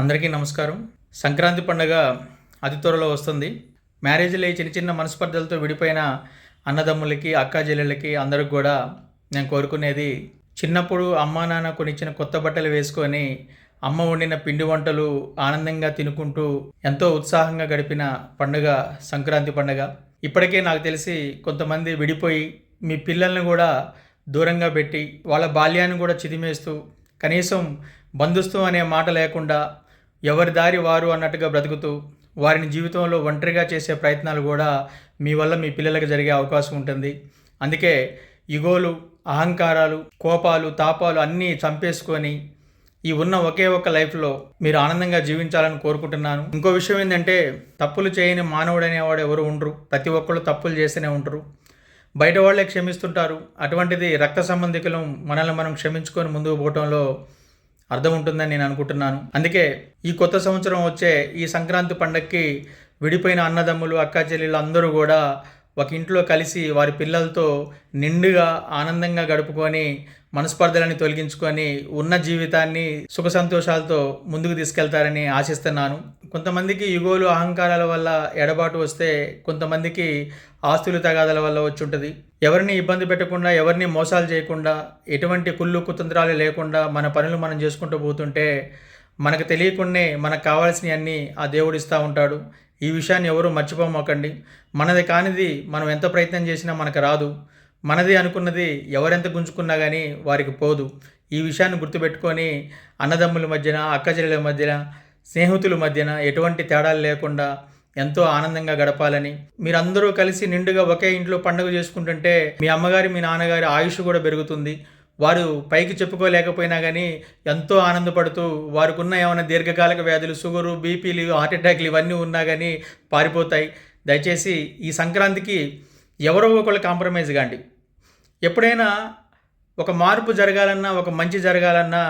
అందరికీ నమస్కారం. సంక్రాంతి పండుగ అతి త్వరలో వస్తుంది. మ్యారేజ్‌లై చిన్న చిన్న మనస్పర్ధలతో విడిపోయిన అన్నదమ్ములకి, అక్కా చెల్లెళ్ళకి అందరికి గూడా నేను కోరుకునేది, చిన్నప్పుడు అమ్మా, నాన్న కొనిచ్చిన కొత్త బట్టలు వేసుకొని, అమ్మ వండిన పిండి వంటలు ఆనందంగా తినుకుంటూ ఎంతో ఉత్సాహంగా గడిపిన పండుగ సంక్రాంతి పండుగ. ఇప్పటికే నాకు తెలిసి కొంతమంది విడిపోయి, మీ పిల్లల్ని గూడా దూరంగా పెట్టి, వాళ్ళ బాల్యాన్ని గూడా చిదిమేస్తూ, కనీసం బంధుత్వం అనే మాట లేకుండా ఎవరి దారి వారు అన్నట్టుగా బ్రతుకుతూ, వారిని జీవితంలో ఒంటరిగా చేసే ప్రయత్నాలు కూడా మీ వల్ల మీ పిల్లలకు జరిగే అవకాశం ఉంటుంది. అందుకే ఇగోలు, అహంకారాలు, కోపాలు, తాపాలు అన్నీ చంపేసుకొని ఈ ఉన్న ఒకే ఒక్క లైఫ్లో మీరు ఆనందంగా జీవించాలని కోరుకుంటున్నాను. ఇంకో విషయం ఏంటంటే, తప్పులు చేయని మానవుడు అనేవాడు ఎవరు ఉండరు. ప్రతి ఒక్కళ్ళు తప్పులు చేస్తూనే ఉంటారు. బయట వాళ్ళే క్షమిస్తుంటారు. అటువంటిది రక్త సంబంధికులం మనల్ని మనం క్షమించుకొని ముందుకు పోవటంలో అర్థం ఉంటుందని నేను అనుకుంటున్నాను. అందుకే ఈ కొత్త సంవత్సరం వచ్చే ఈ సంక్రాంతి పండగకి విడిపోయిన అన్నదమ్ములు, అక్కా చెల్లెళ్ళు అందరూ కూడా ఒక ఇంట్లో కలిసి వారి పిల్లలతో నిండుగా ఆనందంగా గడుపుకొని, మనస్పర్ధలని తొలగించుకొని, ఉన్న జీవితాన్ని సుఖ సంతోషాలతో ముందుకు తీసుకెళ్తారని ఆశిస్తున్నాను. కొంతమందికి ఇగోలు, అహంకారాల వల్ల ఎడబాటు వస్తే, కొంతమందికి ఆస్తులు తగాదాల వల్ల వచ్చి ఉంటుంది. ఎవరిని ఇబ్బంది పెట్టకుండా, ఎవరిని మోసాలు చేయకుండా, ఎటువంటి కుళ్ళు కుతంత్రాలు లేకుండా మన పనులు మనం చేసుకుంటూ పోతుంటే, మనకు తెలియకుండానే మనకు కావాల్సినవన్నీ ఆ దేవుడు ఇస్తూ ఉంటాడు. ఈ విషయాన్ని ఎవరూ మర్చిపోమాకండి. మనది కానిది మనం ఎంత ప్రయత్నం చేసినా మనకు రాదు. మనది అనుకున్నది ఎవరెంత గుంజుకున్నా కానీ వారికి పోదు. ఈ విషయాన్ని గుర్తుపెట్టుకొని అన్నదమ్ముల మధ్యన, అక్కచెల్లెల మధ్యన, స్నేహితుల మధ్యన ఎటువంటి తేడాలు లేకుండా ఎంతో ఆనందంగా గడపాలని, మీరందరూ కలిసి నిండుగా ఒకే ఇంట్లో పండుగ చేసుకుంటుంటే మీ అమ్మగారి, మీ నాన్నగారి ఆయుష్ కూడా పెరుగుతుంది. వారు పైకి చెప్పుకోలేకపోయినా కానీ ఎంతో ఆనందపడుతూ, వారికి ఉన్న ఏమైనా దీర్ఘకాలిక వ్యాధులు, షుగరు, బీపీలు, హార్ట్ అటాక్లు ఇవన్నీ ఉన్నా కానీ పారిపోతాయి. దయచేసి ఈ సంక్రాంతికి ఎవరో ఒకళ్ళు కాంప్రమైజ్ కాండి. ఎప్పుడైనా ఒక మార్పు జరగాలన్నా, ఒక మంచి జరగాలన్నా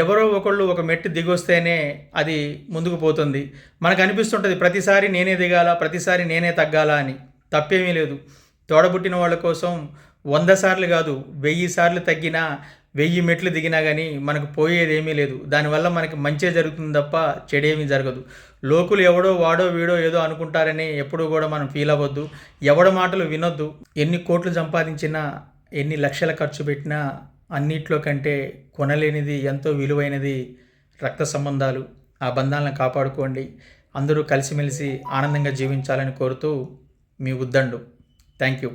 ఎవరో ఒకళ్ళు ఒక మెట్టు దిగొస్తేనే అది ముందుకు పోతుంది. మనకు అనిపిస్తుంటుంది ప్రతిసారి నేనే దిగాల, ప్రతిసారి నేనే తగ్గాల అని. తప్పేమీ లేదు. తోడబుట్టిన వాళ్ళ కోసం 100 సార్లు కాదు, 1000 సార్లు తగ్గినా, 1000 మెట్లు దిగినా కానీ మనకు పోయేదేమీ లేదు. దానివల్ల మనకి మంచే జరుగుతుంది తప్ప చెడేమీ జరగదు. లోకులు ఎవడో వాడో వీడో ఏదో అనుకుంటారని ఎప్పుడూ కూడా మనం ఫీల్ అవ్వద్దు. ఎవడి మాటలు వినొద్దు. ఎన్ని కోట్లు సంపాదించినా, ఎన్ని లక్షలు ఖర్చు పెట్టినా, అన్నిట్లో కంటే కొనలేనిది, ఎంతో విలువైనది రక్త సంబంధాలు. ఆ బంధాలను కాపాడుకోండి. అందరూ కలిసిమెలిసి ఆనందంగా జీవించాలని కోరుతూ మీ ఉద్దండు. Thank you.